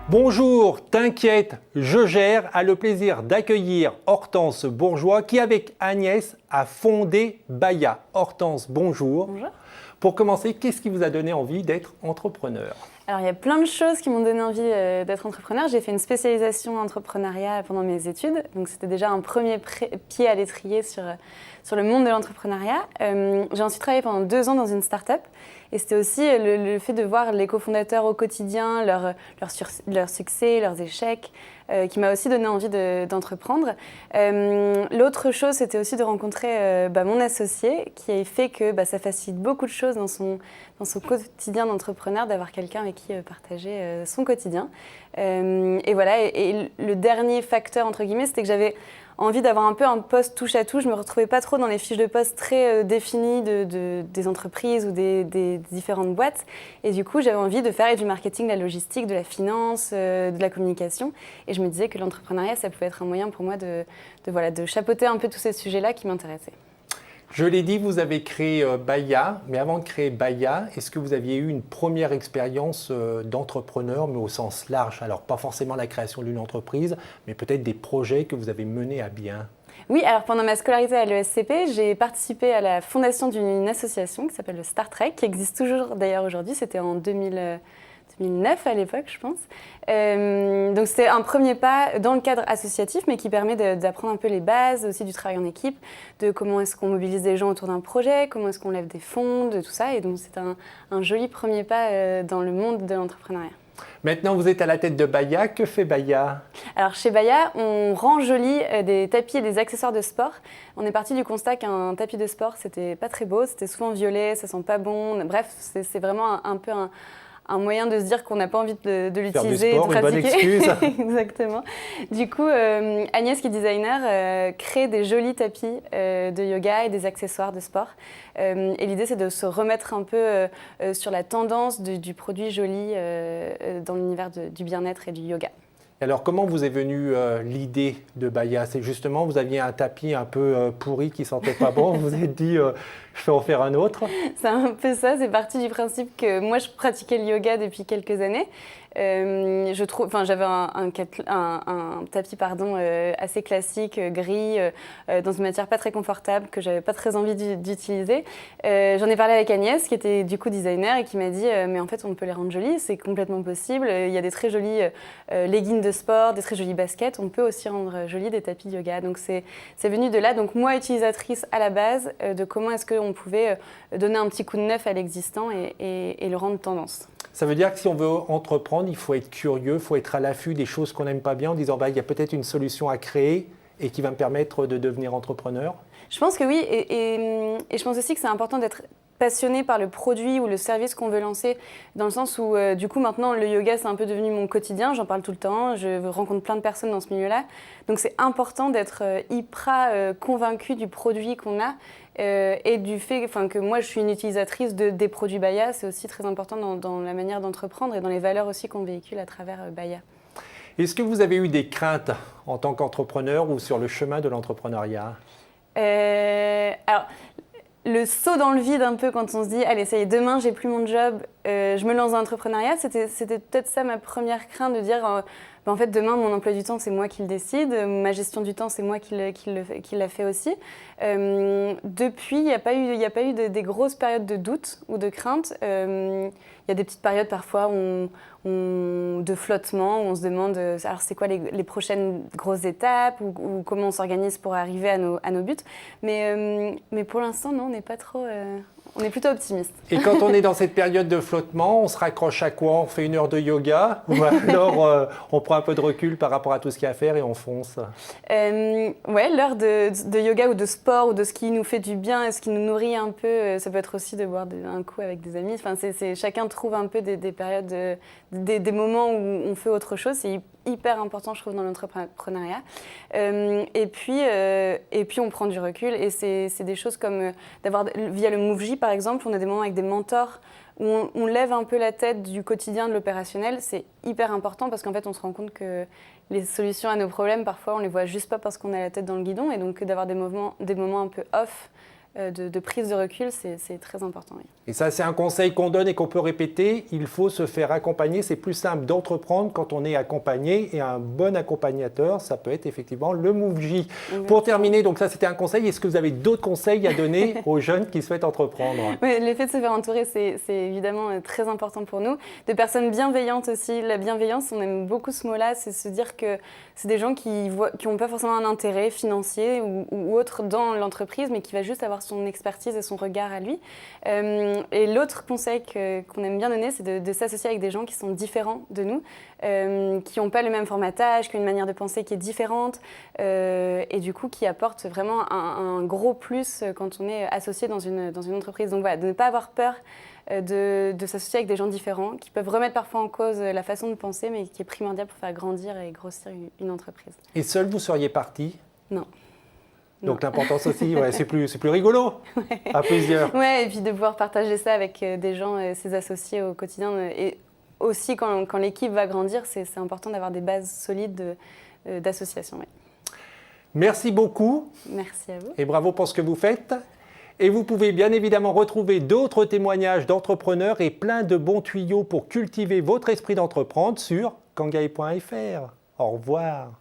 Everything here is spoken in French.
Bonjour, t'inquiète, je gère, a le plaisir d'accueillir Hortense Bourgeois qui, avec Agnès, a fondé Baya. Hortense, bonjour. Bonjour. Pour commencer, qu'est-ce qui vous a donné envie d'être entrepreneur ? Alors, il y a plein de choses qui m'ont donné envie d'être entrepreneur. J'ai fait une spécialisation en entrepreneuriat pendant mes études. Donc, c'était déjà un premier pied à l'étrier sur le monde de l'entrepreneuriat. J'ai ensuite travaillé pendant 2 ans dans une start-up. Et c'était aussi le fait de voir les cofondateurs au quotidien, leur succès, leurs échecs, qui m'a aussi donné envie d'entreprendre. L'autre chose, c'était aussi de rencontrer mon associé, qui a fait que ça facilite beaucoup de choses dans son quotidien d'entrepreneur, d'avoir quelqu'un avec qui partager son quotidien. Et voilà, et le dernier facteur, entre guillemets, c'était que j'avais envie d'avoir un peu un poste touche à tout. Je ne me retrouvais pas trop dans les fiches de poste très définies des entreprises ou des différentes boîtes. Et du coup, j'avais envie de faire du marketing, de la logistique, de la finance, de la communication. Et je me disais que l'entrepreneuriat, ça pouvait être un moyen pour moi de chapeauter un peu tous ces sujets-là qui m'intéressaient. Je l'ai dit, vous avez créé Baya, mais avant de créer Baya, est-ce que vous aviez eu une première expérience d'entrepreneur, mais au sens large? Alors, pas forcément la création d'une entreprise, mais peut-être des projets que vous avez menés à bien. Oui, alors pendant ma scolarité à l'ESCP, j'ai participé à la fondation d'une association qui s'appelle le Star Trek, qui existe toujours d'ailleurs aujourd'hui. C'était en 2009 à l'époque, je pense. Donc c'était un premier pas dans le cadre associatif, mais qui permet d'apprendre un peu les bases, aussi du travail en équipe, de comment est-ce qu'on mobilise des gens autour d'un projet, comment est-ce qu'on lève des fonds, de tout ça. Et donc c'est un joli premier pas dans le monde de l'entrepreneuriat. Maintenant, vous êtes à la tête de Baya. Que fait Baya ? Alors chez Baya, on rend joli des tapis et des accessoires de sport. On est parti du constat qu'un tapis de sport, c'était pas très beau, c'était souvent violet, ça sent pas bon. Bref, c'est vraiment un peu un moyen de se dire qu'on n'a pas envie de l'utiliser et de pratiquer. Une bonne excuse. Exactement. Du coup, Agnès, qui est designer, crée des jolis tapis de yoga et des accessoires de sport. Et l'idée, c'est de se remettre un peu sur la tendance du produit joli dans l'univers du bien-être et du yoga. Alors, comment vous est venue l'idée de Baya ? C'est justement, vous aviez un tapis un peu pourri qui sentait pas bon, vous vous êtes dit, je vais en faire un autre ? C'est un peu ça, c'est parti du principe que moi, je pratiquais le yoga depuis quelques années. J'avais un tapis assez classique, gris, dans une matière pas très confortable, que j'avais pas très envie d'utiliser. J'en ai parlé avec Agnès, qui était du coup designer, et qui m'a dit mais en fait on peut les rendre jolis, c'est complètement possible. Il y a des très jolis leggings de sport, des très jolis baskets, on peut aussi rendre jolis des tapis de yoga. Donc c'est venu de là. Donc moi, utilisatrice à la base, de comment est-ce qu'on pouvait donner un petit coup de neuf à l'existant et le rendre tendance. Ça veut dire que si on veut entreprendre, il faut être curieux, il faut être à l'affût des choses qu'on n'aime pas bien en disant il y a peut-être une solution à créer et qui va me permettre de devenir entrepreneur. Je pense que oui, et je pense aussi que c'est important d'être passionné par le produit ou le service qu'on veut lancer, dans le sens où du coup maintenant le yoga c'est un peu devenu mon quotidien, j'en parle tout le temps, je rencontre plein de personnes dans ce milieu-là, donc c'est important d'être hyper convaincu du produit qu'on a et du fait que moi je suis une utilisatrice des produits Baya, c'est aussi très important dans la manière d'entreprendre et dans les valeurs aussi qu'on véhicule à travers Baya. Est-ce que vous avez eu des craintes en tant qu'entrepreneur ou sur le chemin de l'entrepreneuriat ? Alors, le saut dans le vide un peu quand on se dit « Allez, ça y est, demain, j'ai plus mon job, je me lance dans l'entrepreneuriat », c'était peut-être ça ma première crainte, de dire en fait, demain, mon emploi du temps, c'est moi qui le décide, ma gestion du temps, c'est moi qui l'a fait aussi. Depuis, il n'y a pas eu des grosses périodes de doute ou de crainte. Il y a des petites périodes parfois de flottement, où on se demande alors c'est quoi les prochaines grosses étapes ou comment on s'organise pour arriver à nos buts. Mais pour l'instant, non, on n'est pas trop... On est plutôt optimiste. Et quand on est dans cette période de flottement, on se raccroche à quoi ? On fait 1 heure de yoga ou alors on prend un peu de recul par rapport à tout ce qu'il y a à faire et on fonce ? Ouais, l'heure de yoga ou de sport ou de ce qui nous fait du bien et ce qui nous nourrit un peu, ça peut être aussi de boire un coup avec des amis. Enfin, chacun trouve un peu des périodes, des moments où on fait autre chose. C'est hyper important, je trouve, dans l'entrepreneuriat. Et puis, on prend du recul. Et c'est des choses comme via le MoveJ, par exemple, on a des moments avec des mentors où on lève un peu la tête du quotidien, de l'opérationnel. C'est hyper important parce qu'en fait, on se rend compte que les solutions à nos problèmes, parfois, on les voit juste pas parce qu'on a la tête dans le guidon. Et donc, d'avoir des moments un peu off, de prise de recul, c'est très important. Oui. Et ça, c'est un conseil qu'on donne et qu'on peut répéter. Il faut se faire accompagner. C'est plus simple d'entreprendre quand on est accompagné. Et un bon accompagnateur, ça peut être effectivement le MoveJ. Pour terminer, donc ça, c'était un conseil. Est-ce que vous avez d'autres conseils à donner aux jeunes qui souhaitent entreprendre? Oui, l'effet de se faire entourer, c'est évidemment très important pour nous. De personnes bienveillantes aussi. La bienveillance, on aime beaucoup ce mot-là. C'est se dire que c'est des gens qui n'ont pas forcément un intérêt financier ou autre dans l'entreprise, mais qui va juste avoir son expertise et son regard à lui. Et l'autre conseil qu'on aime bien donner, c'est de s'associer avec des gens qui sont différents de nous, qui n'ont pas le même formatage, qui ont une manière de penser qui est différente, et du coup qui apportent vraiment un gros plus quand on est associé dans une entreprise. Donc voilà, de ne pas avoir peur de s'associer avec des gens différents, qui peuvent remettre parfois en cause la façon de penser, mais qui est primordial pour faire grandir et grossir une entreprise. Et seul, vous seriez parti? Non. Donc l'importance aussi, ouais, c'est plus rigolo, à plusieurs. Ouais, et puis de pouvoir partager ça avec des gens, ses associés au quotidien. Et aussi, quand l'équipe va grandir, c'est important d'avoir des bases solides d'association. Ouais. Merci beaucoup. Merci à vous. Et bravo pour ce que vous faites. Et vous pouvez bien évidemment retrouver d'autres témoignages d'entrepreneurs et plein de bons tuyaux pour cultiver votre esprit d'entreprendre sur kangai.fr. Au revoir.